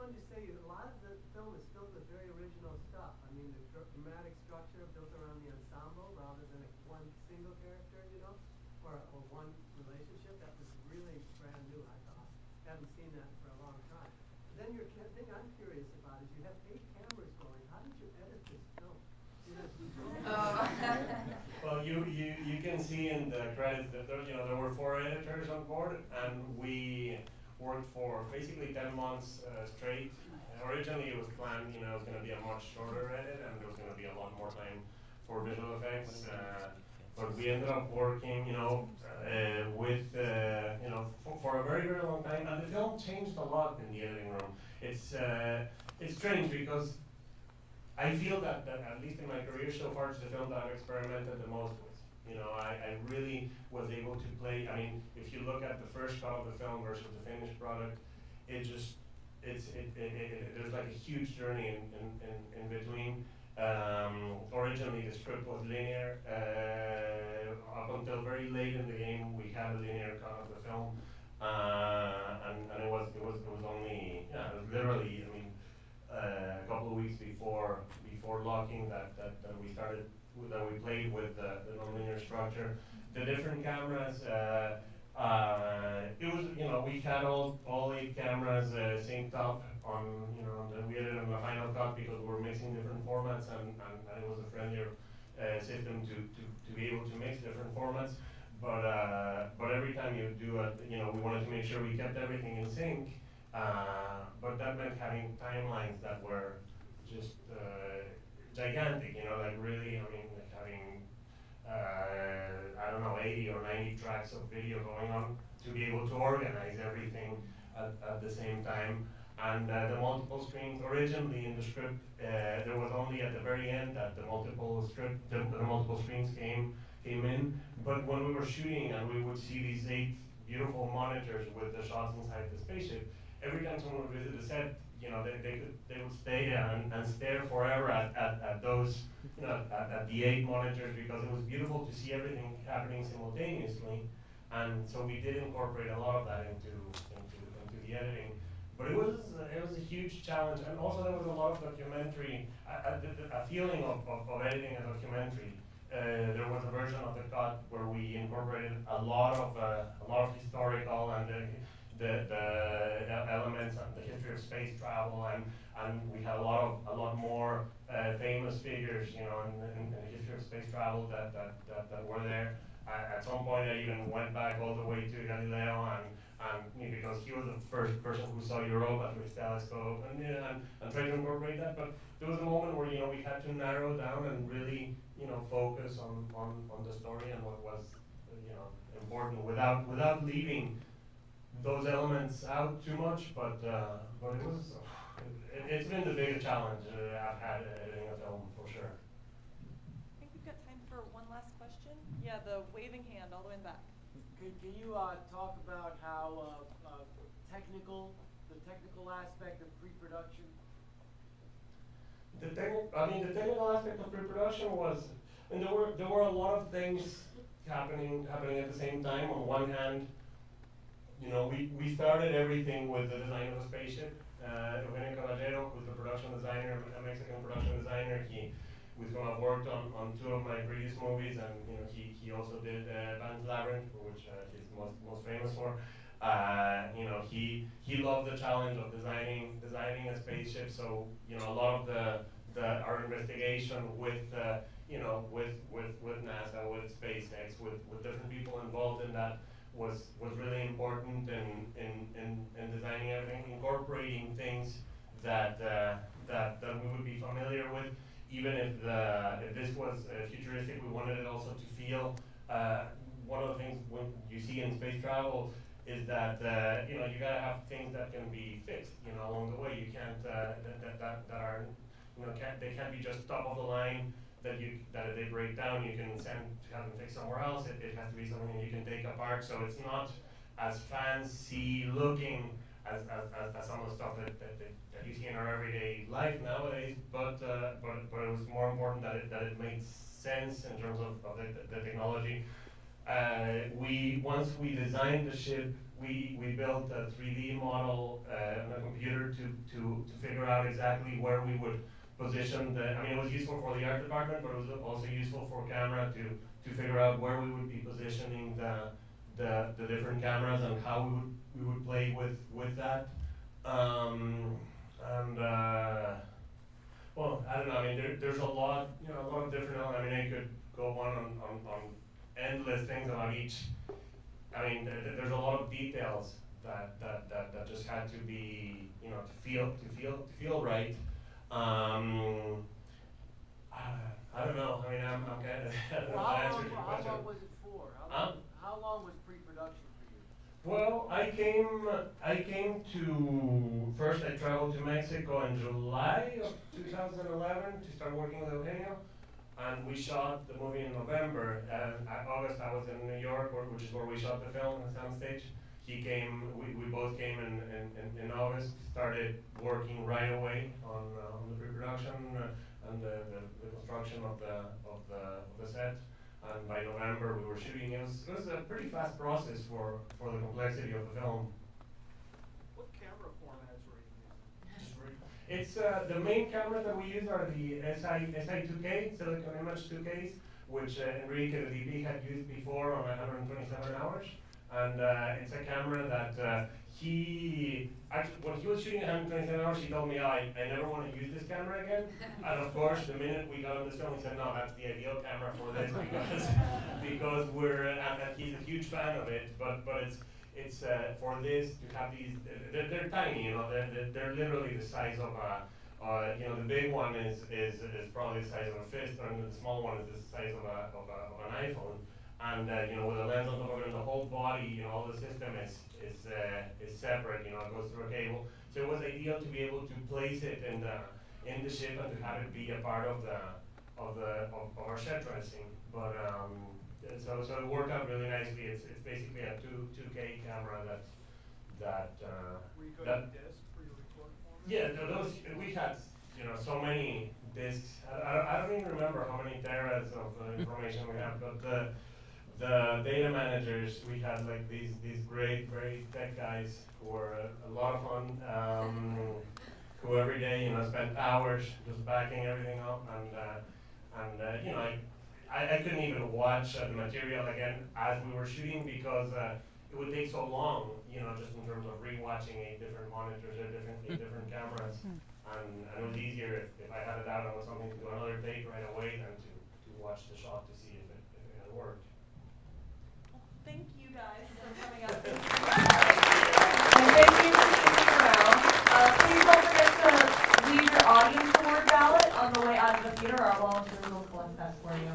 would you say a lot of the film is filled with very original stuff? I mean, the dramatic structure built around the ensemble rather than one single character, you know, or one relationship. That was really brand new, I thought. Haven't seen that for a long time. Then your thing I'm curious about is you have 8 cameras going. How did you edit this film? Well, you can see in the credits that there were 4 editors on board, and we worked for basically 10 months straight. Originally, it was planned, it was going to be a much shorter edit, and there was going to be a lot more time for visual effects. But we ended up working, for a very, very long time, and the film changed a lot in the editing room. It's strange because I feel that at least in my career so far, it's the film that I've experimented the most with. I really was able to play. I mean, if you look at the first cut of the film versus the finished product, there's like a huge journey in between. Originally, the script was linear. Up until very late in the game, we had a linear cut of the film, and it was only it was literally, I mean, a couple of weeks before locking that we played with the nonlinear structure. The different cameras, it was, we had all 8 cameras synced up on, we did it on the final cut because we were mixing different formats, and it was a friendlier system to be able to mix different formats. But every time you do it, we wanted to make sure we kept everything in sync. But that meant having timelines that were just gigantic, like really, I mean, like having, I don't know, 80 or 90 tracks of video going on to be able to organize everything at the same time. And the multiple screens, originally in the script, there was only at the very end that the multiple screens came in. But when we were shooting and we would see these 8 beautiful monitors with the shots inside the spaceship, every time someone would visit the set, they would stay there and stare forever at those, at the 8 monitors, because it was beautiful to see everything happening simultaneously. And so we did incorporate a lot of that into the editing. But it was a huge challenge, and also there was a lot of documentary, a feeling of editing a documentary. There was a version of the cut where we incorporated a lot of historical and the elements and the history of space travel, and we had a lot more famous figures, in the history of space travel that were there. At some point, I even went back all the way to Galileo, and because he was the first person who saw Europa through his telescope, and tried to incorporate that. But there was a moment where we had to narrow down and really focus on the story and what was important without leaving those elements out too much. But it's been the biggest challenge I've had editing a film, for sure. I think we've got time for one last question. Yeah, the waving hand all the way in the back. Can you talk about how the technical aspect of pre-production? The technical aspect of pre-production was, and there were a lot of things happening at the same time. On one hand, we started everything with the design of a spaceship. Eugenio Caballero, who's the production designer, a Mexican production designer, we've worked on 2 of my previous movies, and he also did Pan's Labyrinth, for which he's most famous for. He loved the challenge of designing a spaceship. So a lot of our investigation with NASA, with SpaceX, with different people involved in that was really important in designing everything, incorporating things that we would be familiar with. Even if this was futuristic, we wanted it also to feel. One of the things when you see in space travel is that you gotta have things that can be fixed, along the way. You can't that are they can't be just top of the line that if they break down you can send to have them fixed somewhere else. It has to be something that you can take apart. So it's not as fancy looking as some of the stuff that you see in our everyday life nowadays, but it was more important that it made sense in terms of the technology. Once we designed the ship, we built a 3D model on a computer to to figure out exactly where we would position I mean, it was useful for the art department, but it was also useful for camera to figure out where we would be positioning the different cameras and how we would play with that. Well, I don't know. I mean, there's a lot, a lot of different elements. I mean, I could go on endless things about each. I mean, there's a lot of details that just had to be, to feel right. I don't know. I mean, I'm kind of, I don't know if I answered your question. How long was it for? How long was pre-production for you? Well, I came to, first I traveled to Mexico in July of 2011 to start working with Eugenio, and we shot the movie in November, and August I was in New York, which is where we shot the film, the soundstage. He came, we both came in August, started working right away on the pre-production and the construction of the set. And by November we were shooting. It was a pretty fast process for the complexity of the film. What camera formats were you using? It's the main cameras that we use are the SI2K, Silicon Image 2Ks, which Enrique, the DP, had used before on 127 hours. And it's a camera that he, actually, when he was shooting 127 hours, he told me, I never want to use this camera again. And of course, the minute we got on this film, he said, no, that's the ideal camera for this because we're, and he's a huge fan of it, but it's for this to have these, they're tiny, they're literally the size of a, the big one is probably the size of a fist, and the small one is the size of an iPhone. And with a lens on top of it, and the whole body, all the system is separate. It goes through a cable. So it was ideal to be able to place it in the ship and to have it be a part of our set dressing. But so it worked out really nicely. It's basically a 2K camera that. Were you going to disc for your record format? Yeah, those we had so many discs. I don't even remember how many teras of information we have, but the data managers, we had like these great, very tech guys who were a lot of fun, who every day, spent hours just backing everything up, and I couldn't even watch the material again as we were shooting because it would take so long, just in terms of rewatching 8 different monitors or different cameras, and it was easier if I had it out and was something to do another take right away than to watch the shot to see if it worked. Thank you guys for coming up. And thank you for sticking around. Please don't forget to leave your audience award ballot on the way out of the theater. Our volunteers will collect that for you.